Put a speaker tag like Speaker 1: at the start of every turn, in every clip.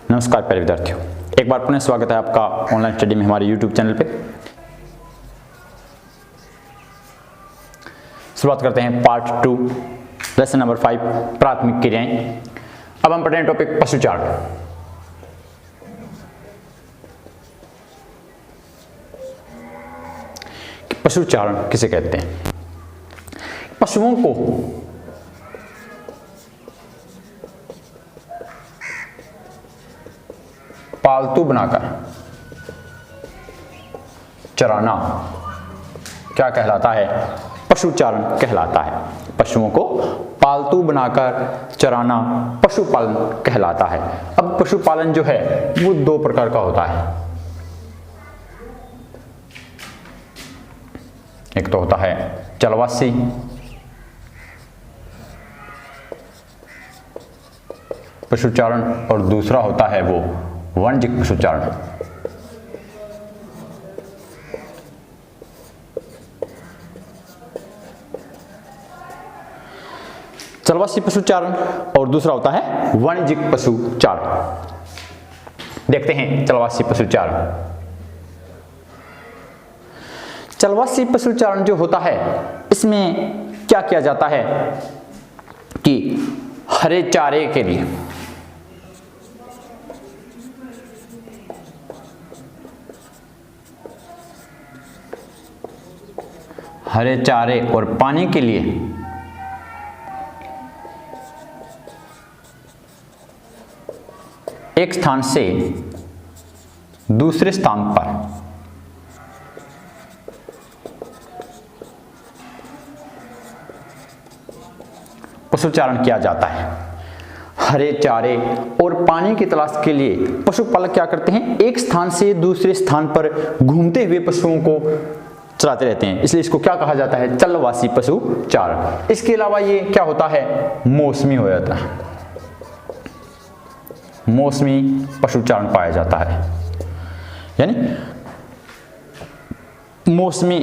Speaker 1: नमस्कार प्यारे विद्यार्थियों, एक बार पुनः स्वागत है आपका ऑनलाइन स्टडी में हमारे YouTube चैनल पे। शुरुआत करते हैं पार्ट 2 लेसन नंबर 5 प्राथमिक क्रियाएं। अब हम पढ़ रहे हैं टॉपिक पशुचारण। पशुचारण किसे कहते हैं? पशुओं को पालतू बनाकर चराना क्या कहलाता है? पशुचारण कहलाता है। पशुओं को पालतू बनाकर चराना पशुपालन कहलाता है। अब पशुपालन जो है वो दो प्रकार का होता है। एक तो होता है चलवासी पशुचारण और दूसरा होता है वो वाणिज्यिक पशुचारण। चलवासी पशुचारण और दूसरा होता है वाणिज्यिक पशुचारण। देखते हैं चलवासी पशुचारण। चलवासी पशुचारण जो होता है इसमें क्या किया जाता है कि हरे चारे के लिए हरे चारे और पानी के लिए एक स्थान से दूसरे स्थान पर पशुचारण किया जाता है। हरे चारे और पानी की तलाश के लिए पशुपालक क्या करते हैं? एक स्थान से दूसरे स्थान पर घूमते हुए पशुओं को चराते रहते हैं, इसलिए इसको क्या कहा जाता है? चलवासी पशुचारण। इसके अलावा ये क्या होता है? मौसमी हो जाता है। मौसमी पशुचारण पाया जाता है, यानी मौसमी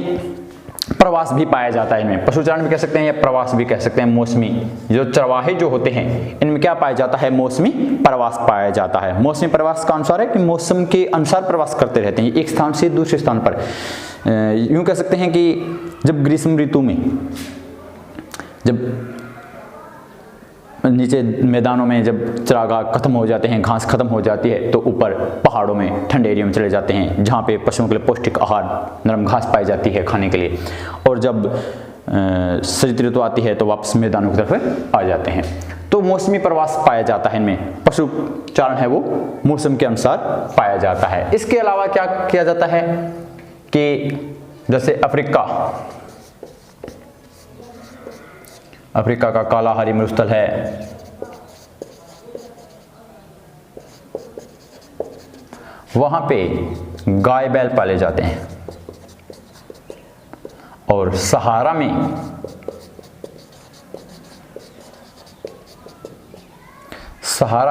Speaker 1: प्रवास भी पाया जाता है। इनमें पशुचारण भी कह सकते हैं या प्रवास भी कह सकते हैं। मौसमी जो चरवाहे जो होते हैं इनमें क्या पाया जाता है? मौसमी प्रवास पाया जाता है। मौसमी प्रवास का अनुसार है कि मौसम के अनुसार प्रवास करते रहते हैं एक स्थान से दूसरे स्थान पर। यूं कह सकते हैं कि जब ग्रीष्म ऋतु में जब नीचे मैदानों में जब चरागाह खत्म हो जाते हैं, घास खत्म हो जाती है, तो ऊपर पहाड़ों में ठंडे एरिया में चले जाते हैं जहाँ पे पशुओं के लिए पौष्टिक आहार नरम घास पाई जाती है खाने के लिए। और जब शरद ऋतु आती है तो वापस मैदानों की तरफ आ जाते हैं। तो मौसमी प्रवास पाया जाता है। इनमें पशुचारण है वो मौसम के अनुसार पाया जाता है। इसके अलावा क्या किया जाता है कि जैसे अफ्रीका का कालाहारी मरुस्थल है, वहां पे गाय बैल पाले जाते हैं। और सहारा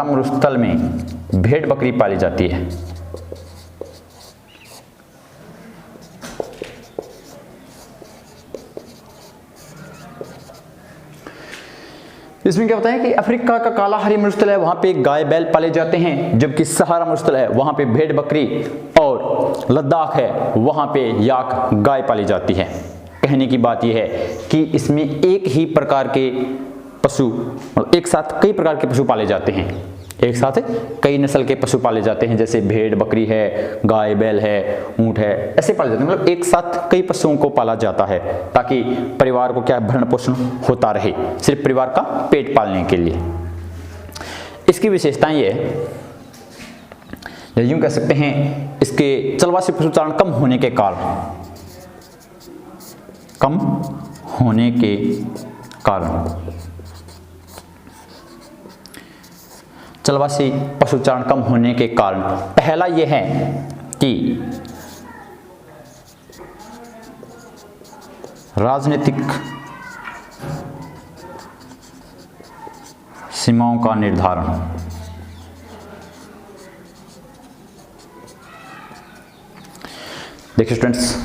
Speaker 1: मरुस्थल में भेड़ बकरी पाली जाती है। इसमें क्या होता है कि अफ्रीका का कालाहारी मरुस्थल है, वहां पे गाय बैल पाले जाते हैं, जबकि सहारा मरुस्थल है वहां पे भेड़ बकरी, और लद्दाख है वहां पे याक गाय पाली जाती है। कहने की बात यह है कि इसमें एक ही प्रकार के पशु, एक साथ कई प्रकार के पशु पाले जाते हैं। एक साथ कई नस्ल के पशु पाले जाते हैं, जैसे भेड़ बकरी है, गाय बैल है, ऊंट है, ऐसे पाले जाते हैं। मतलब एक साथ कई पशुओं को पाला जाता है ताकि परिवार को क्या भरण पोषण होता रहे, सिर्फ परिवार का पेट पालने के लिए। इसकी विशेषताएं ये है, यूं कह सकते हैं, इसके चलवासी पशुचारण कम होने के कारण चलवासी पशुचारण कम होने के कारण पहला यह है कि राजनीतिक सीमाओं का निर्धारण। देखिए स्टूडेंट्स,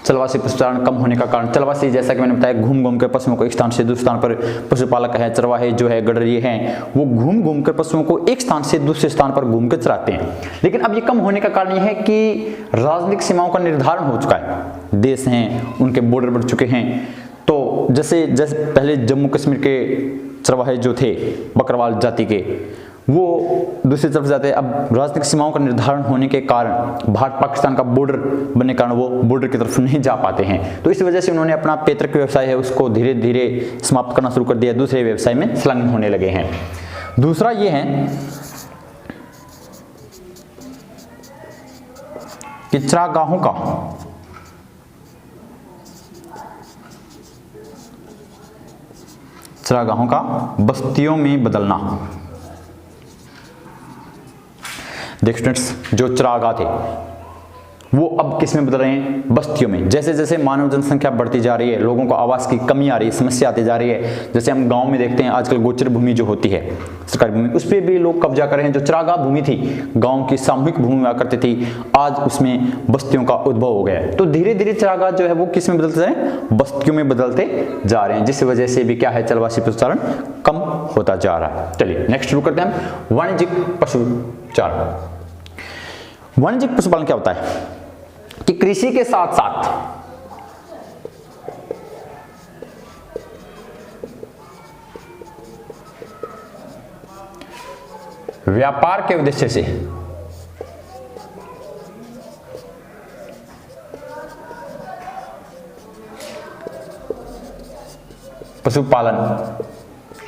Speaker 1: चलवासी पशुचारण कम होने का कारण, चलवासी जैसा कि मैंने बताया घूम घूम कर पशुओं को एक स्थान से दूसरे स्थान पर, पशुपालक है, चरवाहे जो है, गडरिये हैं, वो घूम घूम कर पशुओं को एक स्थान से दूसरे स्थान पर घूम कर चराते हैं। लेकिन अब ये कम होने का कारण यह है कि राजनीतिक सीमाओं का निर्धारण हो चुका है, देश हैं उनके बॉर्डर बढ़ चुके हैं। तो जैसे पहले जम्मू कश्मीर के चरवाहे जो थे बकरवाल जाति के, वो दूसरी तरफ जाते हैं। अब राजनीतिक सीमाओं का निर्धारण होने के कारण, भारत पाकिस्तान का बॉर्डर बनने के कारण वो बॉर्डर की तरफ नहीं जा पाते हैं। तो इस वजह से उन्होंने अपना पैतृक व्यवसाय है उसको धीरे धीरे समाप्त करना शुरू कर दिया, दूसरे व्यवसाय में संलग्न होने लगे हैं। दूसरा ये है कि चरागाहों का बस्तियों में बदलना। देख स्टूडेंट्स, जो चरागाह थे वो अब किस में बदल रहे हैं? बस्तियों में। जैसे जैसे मानव जनसंख्या बढ़ती जा रही है, लोगों को आवास की कमी आ रही है, समस्या आती जा रही है। जैसे हम गांव में देखते हैं आजकल गोचर भूमि जो होती है सरकारी भूमि, उस पर भी लोग कब्जा कर रहे हैं। जो चरागाह भूमि थी, गांव की सामूहिक भूमि हुआ करती थी, आज उसमें बस्तियों का उद्भव हो गया है। तो धीरे धीरे चरागाह जो है वो किस में बदलते जा रहे हैं? बस्तियों में बदलते जा रहे हैं, जिस वजह से भी क्या है, चलवासी पशुचारण कम होता जा रहा है। चलिए नेक्स्ट शुरू करते हैं हम वाणिज्यिक पशुचारण। वाणिज्यिक पशुपालन क्या होता है कि कृषि के साथ साथ व्यापार के उद्देश्य से पशुपालन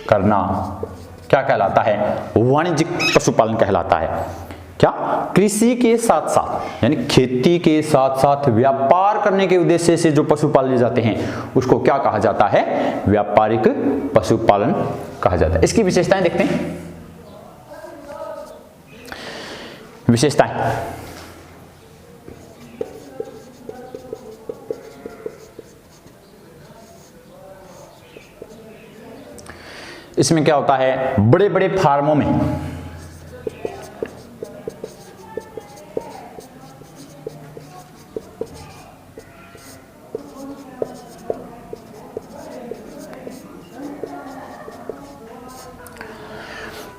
Speaker 1: करना क्या कहलाता है? वाणिज्यिक पशुपालन कहलाता है। क्या? कृषि के साथ साथ यानी खेती के साथ साथ व्यापार करने के उद्देश्य से जो पशु पाले जाते हैं उसको क्या कहा जाता है? व्यापारिक पशुपालन कहा जाता है। इसकी विशेषताएं देखते हैं। विशेषताएं, इसमें क्या होता है? बड़े बड़े फार्मों में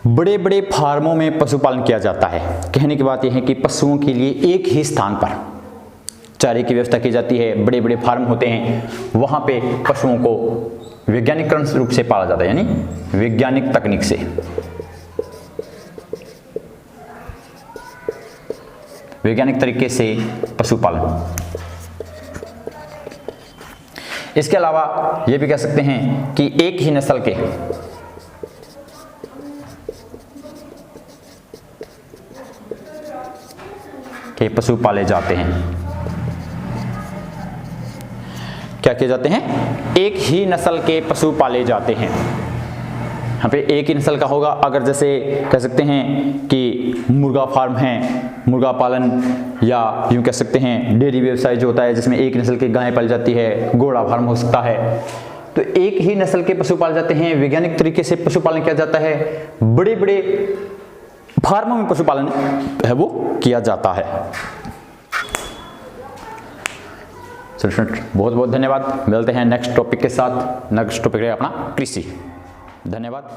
Speaker 1: बड़े बड़े फार्मों में पशुपालन किया जाता है। कहने की बात यह है कि पशुओं के लिए एक ही स्थान पर चारे की व्यवस्था की जाती है। बड़े बड़े फार्म होते हैं, वहां पे पशुओं को वैज्ञानिक रूप से पाला जाता है, यानी वैज्ञानिक तकनीक से। वैज्ञानिक तरीके से पशुपालन। इसके अलावा यह भी कह सकते हैं कि एक ही नस्ल के पशु पाले जाते हैं। क्या किए जाते हैं? एक ही नस्ल के पशु पाले जाते हैं। यहाँ पे एक ही नस्ल का होगा। अगर जैसे कह सकते हैं कि मुर्गा फार्म है, मुर्गा पालन, या यूँ कह सकते हैं डेयरी व्यवसाय जो होता है जिसमें एक नस्ल की गाय पाली जाती है, घोड़ा फार्म हो सकता है। तो एक ही नस्ल के पशु पाले जाते हैं, वैज्ञानिक तरीके से पशुपालन किया जाता है, बड़े बड़े फार्मों में पशुपालन है वो किया जाता है। बहुत बहुत धन्यवाद। मिलते हैं नेक्स्ट टॉपिक के साथ। नेक्स्ट टॉपिक है अपना कृषि। धन्यवाद।